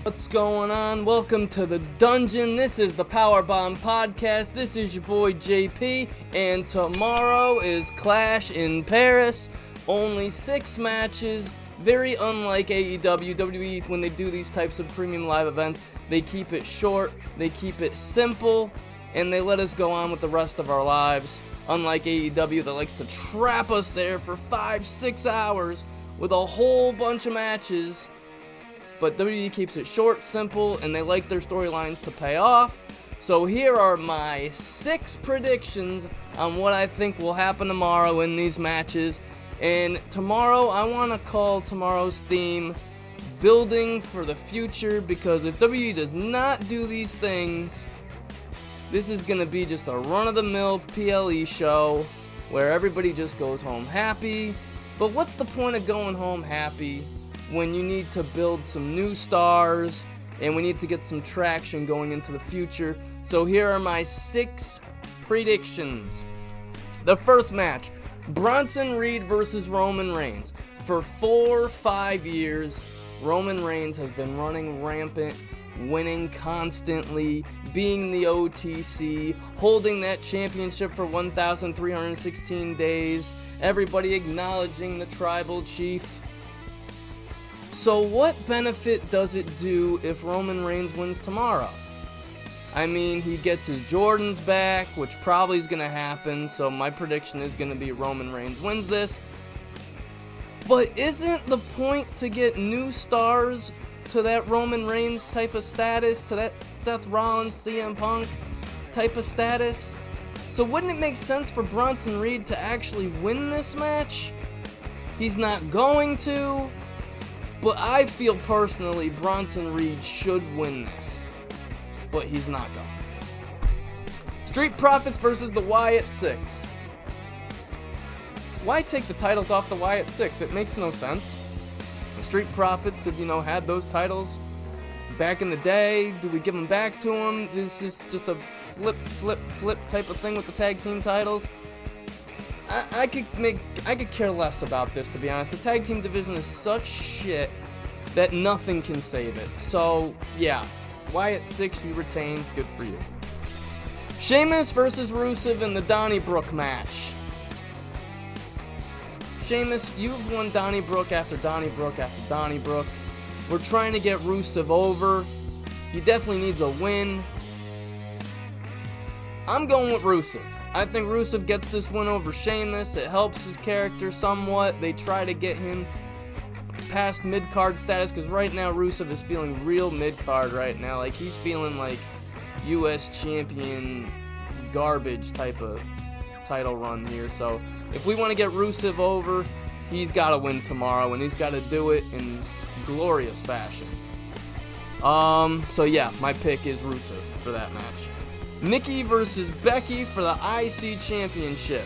What's going on? Welcome to the dungeon. This is the Powerbomb Podcast. This is your boy JP, and tomorrow is Clash in Paris. Only 6 matches. Very unlike AEW, WWE, when they do these types of premium live events, they keep it short, they keep it simple, and they let us go on with the rest of our lives. Unlike AEW that likes to trap us there for 5-6 hours with a whole bunch of matches. But WWE keeps it short, simple, and they like their storylines to pay off. So here are my 6 predictions on what I think will happen tomorrow in these matches. And tomorrow, I want to call tomorrow's theme Building for the Future, because if WWE does not do these things, this is going to be just a run-of-the-mill PLE show where everybody just goes home happy. But what's the point of going home happy when you need to build some new stars and we need to get some traction going into the future? So here are my 6 predictions. The first match, Bronson Reed versus Roman Reigns. For 4-5 years, Roman Reigns has been running rampant, winning constantly, being the OTC, holding that championship for 1,316 days, everybody acknowledging the tribal chief. So what benefit does it do if Roman Reigns wins tomorrow? I mean, he gets his Jordans back, which probably is going to happen, so my prediction is going to be Roman Reigns wins this. But isn't the point to get new stars to that Roman Reigns type of status, to that Seth Rollins, CM Punk type of status? So wouldn't it make sense for Bronson Reed to actually win this match? He's not going to. But I feel personally Bronson Reed should win this. But he's not going to. Street Profits versus the Wyatt Six. Why take the titles off the Wyatt Six? It makes no sense. The Street Profits have, had those titles back in the day. Do we give them back to them? This is just a flip type of thing with the tag team titles. I could care less about this, to be honest. The tag team division is such shit that nothing can save it. So, yeah. Wyatt 6, you retain. Good for you. Sheamus versus Rusev in the Donnybrook match. Sheamus, you've won Donnybrook after Donnybrook after Donnybrook. We're trying to get Rusev over. He definitely needs a win. I'm going with Rusev. I think Rusev gets this win over Sheamus. It helps his character somewhat. They try to get him past mid-card status, because right now Rusev is feeling real mid-card right now. Like, he's feeling like U.S. champion garbage type of title run here. So if we want to get Rusev over, he's got to win tomorrow, and he's got to do it in glorious fashion. So yeah, my pick is Rusev for that match. Nikki versus Becky for the IC Championship.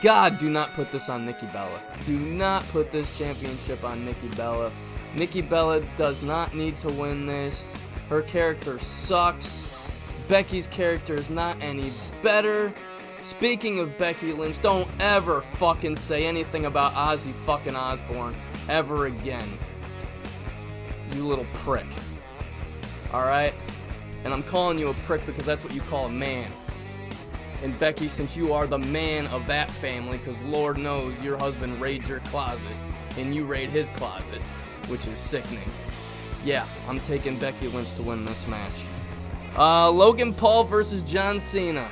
God, do not put this on Nikki Bella. Do not put this championship on Nikki Bella. Nikki Bella does not need to win this. Her character sucks. Becky's character is not any better. Speaking of Becky Lynch, don't ever fucking say anything about Ozzy fucking Osbourne ever again. You little prick. Alright? And I'm calling you a prick because that's what you call a man. And Becky, since you are the man of that family, because Lord knows your husband raided your closet, and you raid his closet, which is sickening. Yeah, I'm taking Becky Lynch to win this match. Logan Paul versus John Cena.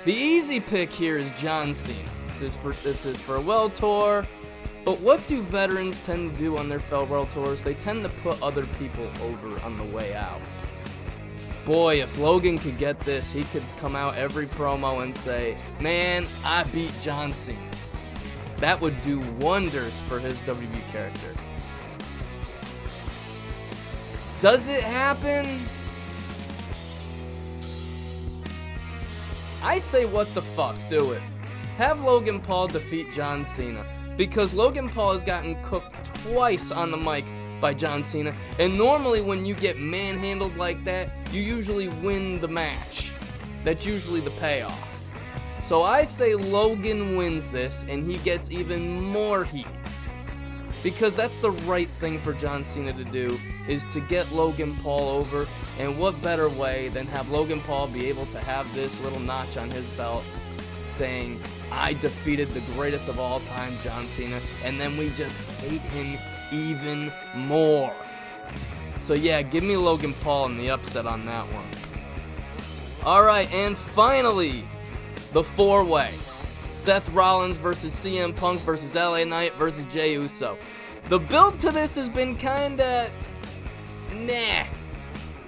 The easy pick here is John Cena. It's his farewell tour. But what do veterans tend to do on their farewell tours? They tend to put other people over on the way out. Boy, if Logan could get this, he could come out every promo and say, man, I beat John Cena. That would do wonders for his WWE character. Does it happen? I say what the fuck, do it. Have Logan Paul defeat John Cena. Because Logan Paul has gotten cooked twice on the mic by John Cena, and normally when you get manhandled like that, you usually win the match. That's usually the payoff. So I say Logan wins this, and he gets even more heat. because that's the right thing for John Cena to do, is to get Logan Paul over. And what better way than have Logan Paul be able to have this little notch on his belt saying, I defeated the greatest of all time, John Cena, and then we just hate him even more. So yeah, give me Logan Paul in the upset on that one. Alright, and finally, the four-way. Seth Rollins versus CM Punk versus LA Knight versus Jey Uso. The build to this has been kinda nah.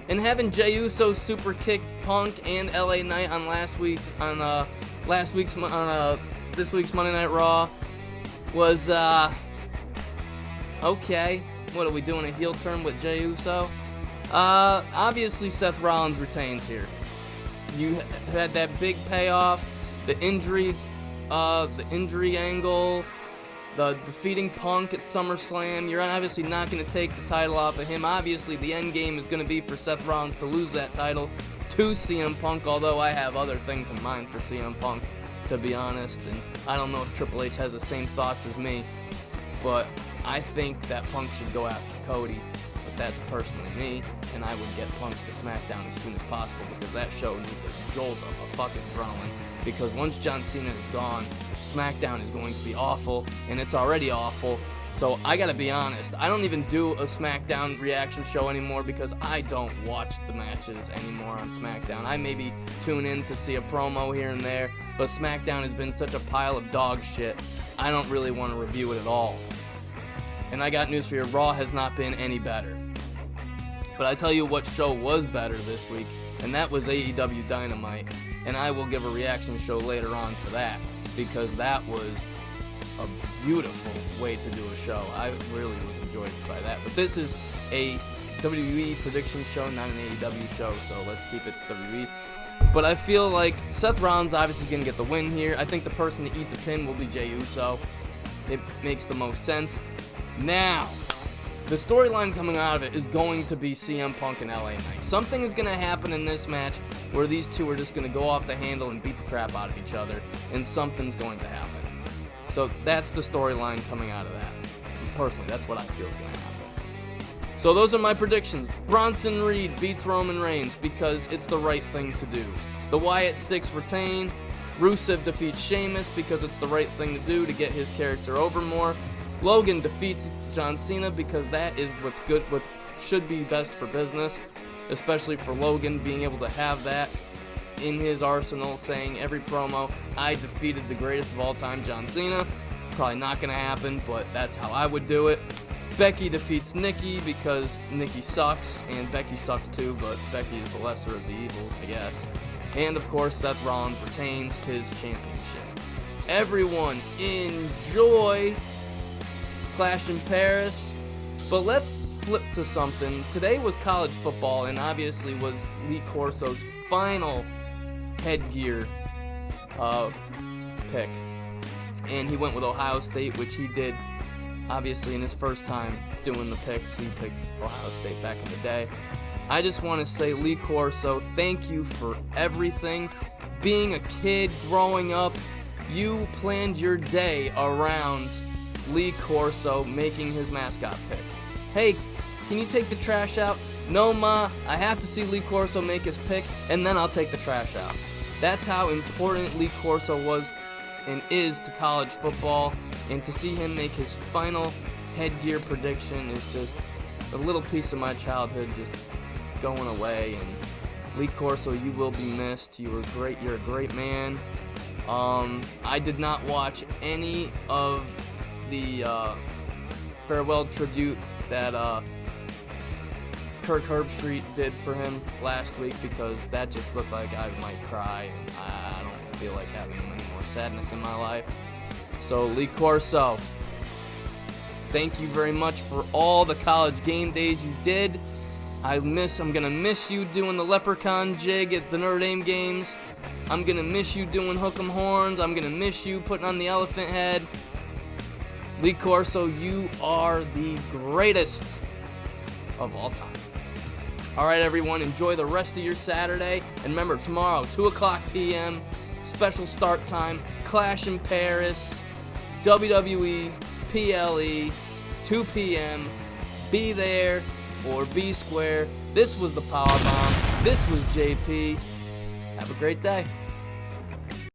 And having Jey Uso super kick Punk and LA Knight on this week's Monday Night Raw was okay. What are we doing, a heel turn with Jey Uso? Obviously Seth Rollins retains here. You had that big payoff, the injury angle, the defeating Punk at SummerSlam. You're obviously not going to take the title off of him. Obviously, the end game is going to be for Seth Rollins to lose that title to CM Punk, although I have other things in mind for CM Punk, to be honest, and I don't know if Triple H has the same thoughts as me, but I think that Punk should go after Cody, but that's personally me, and I would get Punk to SmackDown as soon as possible, because that show needs a jolt of a fucking adrenaline, because once John Cena is gone, SmackDown is going to be awful, and it's already awful. So I gotta be honest, I don't even do a SmackDown reaction show anymore because I don't watch the matches anymore on SmackDown. I maybe tune in to see a promo here and there, but SmackDown has been such a pile of dog shit, I don't really want to review it at all. And I got news for you, Raw has not been any better. But I tell you what show was better this week, and that was AEW Dynamite, and I will give a reaction show later on to that, because that was a beautiful way to do a show. I really was enjoyed by that. But this is a WWE prediction show, not an AEW show, so let's keep it to WWE. But I feel like Seth Rollins obviously going to get the win here. I think the person to eat the pin will be Jey Uso. It makes the most sense. Now, the storyline coming out of it is going to be CM Punk and LA Knight. Something is going to happen in this match where these two are just going to go off the handle and beat the crap out of each other, and something's going to happen. So that's the storyline coming out of that. Personally, that's what I feel is going to happen. So those are my predictions. Bronson Reed beats Roman Reigns because it's the right thing to do. The Wyatt Six retain. Rusev defeats Sheamus because it's the right thing to do to get his character over more. Logan defeats John Cena because that is what's good, what should be best for business, especially for Logan being able to have that in his arsenal, saying every promo, I defeated the greatest of all time, John Cena. Probably not going to happen, but that's how I would do it. Becky defeats Nikki because Nikki sucks, and Becky sucks too, but Becky is the lesser of the evils, I guess. And of course, Seth Rollins retains his championship. Everyone enjoy Clash in Paris, but let's flip to something. Today was college football, and obviously was Lee Corso's final headgear pick, and he went with Ohio State, which he did obviously in his first time doing the picks. He picked Ohio State back in the day. I just want to say, Lee Corso, thank you for everything. Being a kid growing up, you planned your day around Lee Corso making his mascot pick. Hey, can you take the trash out? No, Ma, I have to see Lee Corso make his pick, and then I'll take the trash out. That's how important Lee Corso was and is to college football, and to see him make his final headgear prediction is just a little piece of my childhood just going away. And Lee Corso, you will be missed. You were great. You're a great man. I did not watch any of the farewell tribute that Kirk Herbstreit did for him last week, because that just looked like I might cry, and I don't feel like having any more sadness in my life. So Lee Corso, thank you very much for all the college game days you did. I'm gonna miss you doing the leprechaun jig at the Notre Dame games. I'm gonna miss you doing hook 'em horns. I'm gonna miss you putting on the elephant head. Lee Corso, you are the greatest of all time. All right, everyone, enjoy the rest of your Saturday. And remember, tomorrow, 2 o'clock p.m., special start time, Clash in Paris, WWE, PLE, 2 p.m. Be there or be square. This was the Power Bomb. This was JP. Have a great day.